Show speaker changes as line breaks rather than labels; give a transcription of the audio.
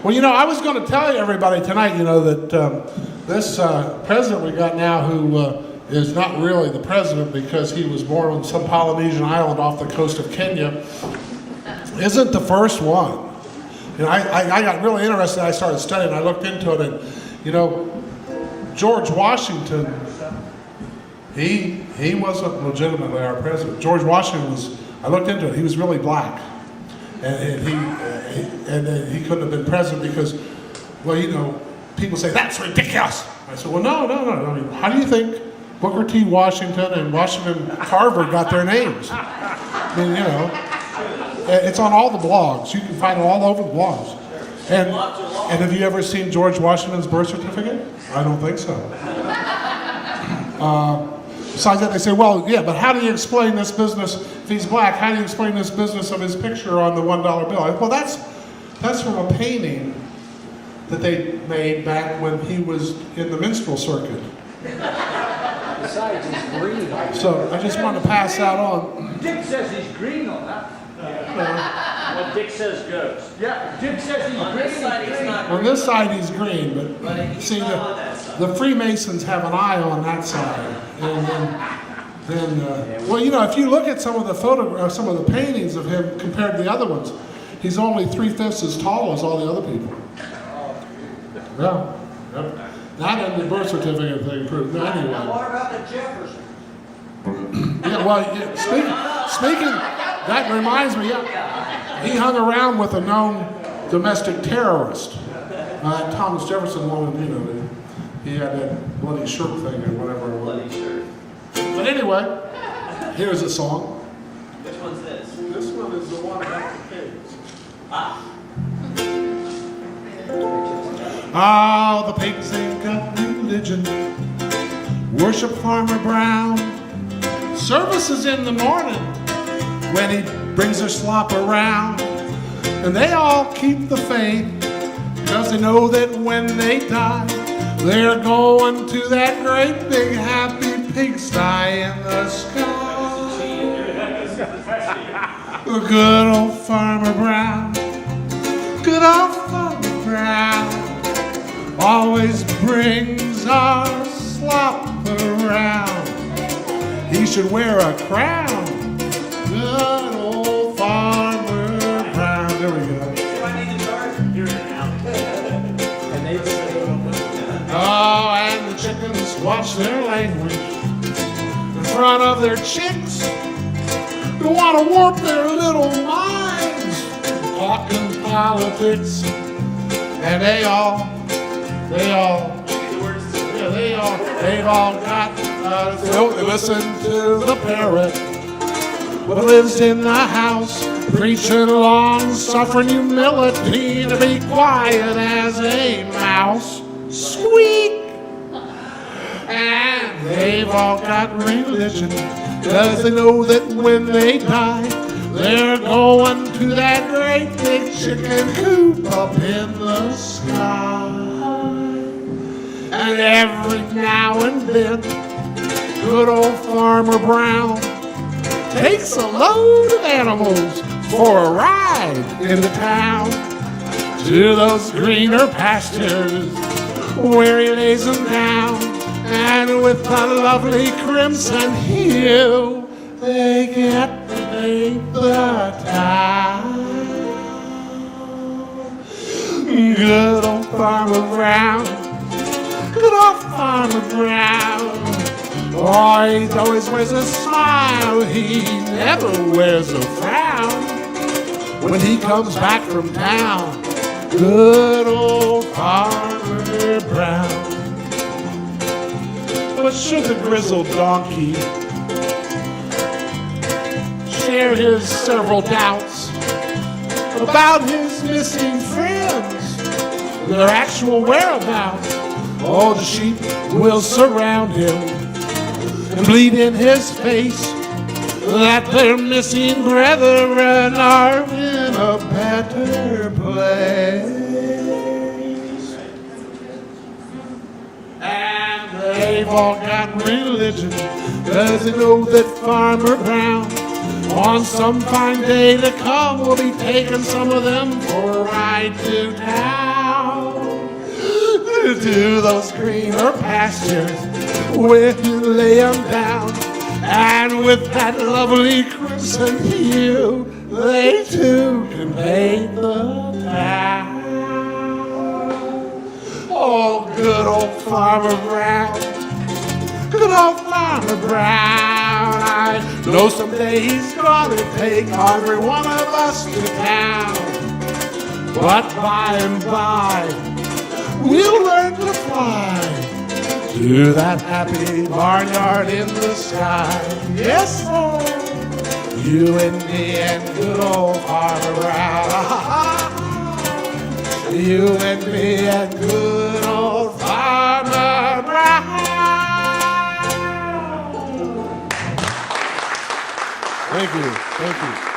Well, I was going to tell everybody tonight, that this president we got now, who is not really the president because he was born on some Polynesian island off the coast of Kenya, isn't the first one. I got really interested. I started studying. I looked into it, and George Washington, he wasn't legitimately our president. George Washington was. I looked into it. He was really black, and he couldn't have been president because, people say that's ridiculous. I said, well, no. I mean, how do you think Booker T. Washington and Washington Carver got their names? I mean, it's on all the blogs. You can find it all over the blogs. And have you ever seen George Washington's birth certificate? I don't think so. Besides that, they say, well, yeah, but how do you explain this business, if he's black, how do you explain this business of his picture on the $1 bill? Well, that's from a painting that they made back when he was in the minstrel circuit.
Besides, he's green.
So I just wanted to pass that on.
Dick says he's green on that.
What Dick says goes.
Yeah, Dick says he's green.
On this side he's green, but see, the Freemasons have an eye on that side. And then if you look at some of the photographs, some of the paintings of him compared to the other ones, he's only 3/5 as tall as all the other people. Yeah. Yep. That and the birth certificate thing proved. Anyway.
Now what about the Jefferson?
Speaking, that reminds me, he hung around with a known domestic terrorist. Thomas Jefferson wanted, he had that bloody shirt thing or whatever it was.
Bloody shirt.
But anyway, here's a song.
Which one's this?
This one is the one about the pigs. Oh, the pigs ain't got religion. Worship Farmer Brown. Services in the morning when he brings their slop around. And they all keep the faith because they know that when they die, they're going to that great big happy pigsty in the sky. Good old Farmer Brown, good old Farmer Brown, always brings our slop around. He should wear a crown. Good old Farmer Brown. There we go.
Do I need to charge? Here it now.
Oh, and the chickens watch their language in front of their chicks. Don't want to warp their little minds talking politics. And they've all got to listen to the parrot what lives in the house, preaching long-suffering humility to be quiet as a mouse. Squeak! And they've all got religion, because they know that when they die, they're going to that great big chicken coop up in the sky. And every now and then, good old Farmer Brown takes a load of animals for a ride into town to those greener pastures where he lays them down. And with a lovely crimson hue, they get to make the town. Good old Farmer Brown, good old Farmer Brown. Oh, he always wears a smile, he never wears a frown. When he comes back from town, good old Farmer Brown. But should the grizzled donkey share his several doubts about his missing friends, their actual whereabouts, all the sheep will surround him and bleed in his face that their missing brethren are in a better place. And they've all got religion, cause they know that Farmer Brown on some fine day to come will be taking some of them for a ride to town. to those greener pastures where you lay 'em down. And with that lovely crimson hue, they too can paint the town. Oh, good old Farmer Brown, good old Farmer Brown. I know someday he's gonna take every one of us to town. But by and by, we'll learn to fly to that happy barnyard in the sky. Yes, sir. You and me and good old Farmer Brown. You and me and good old Farmer Brown. Thank you. Thank you.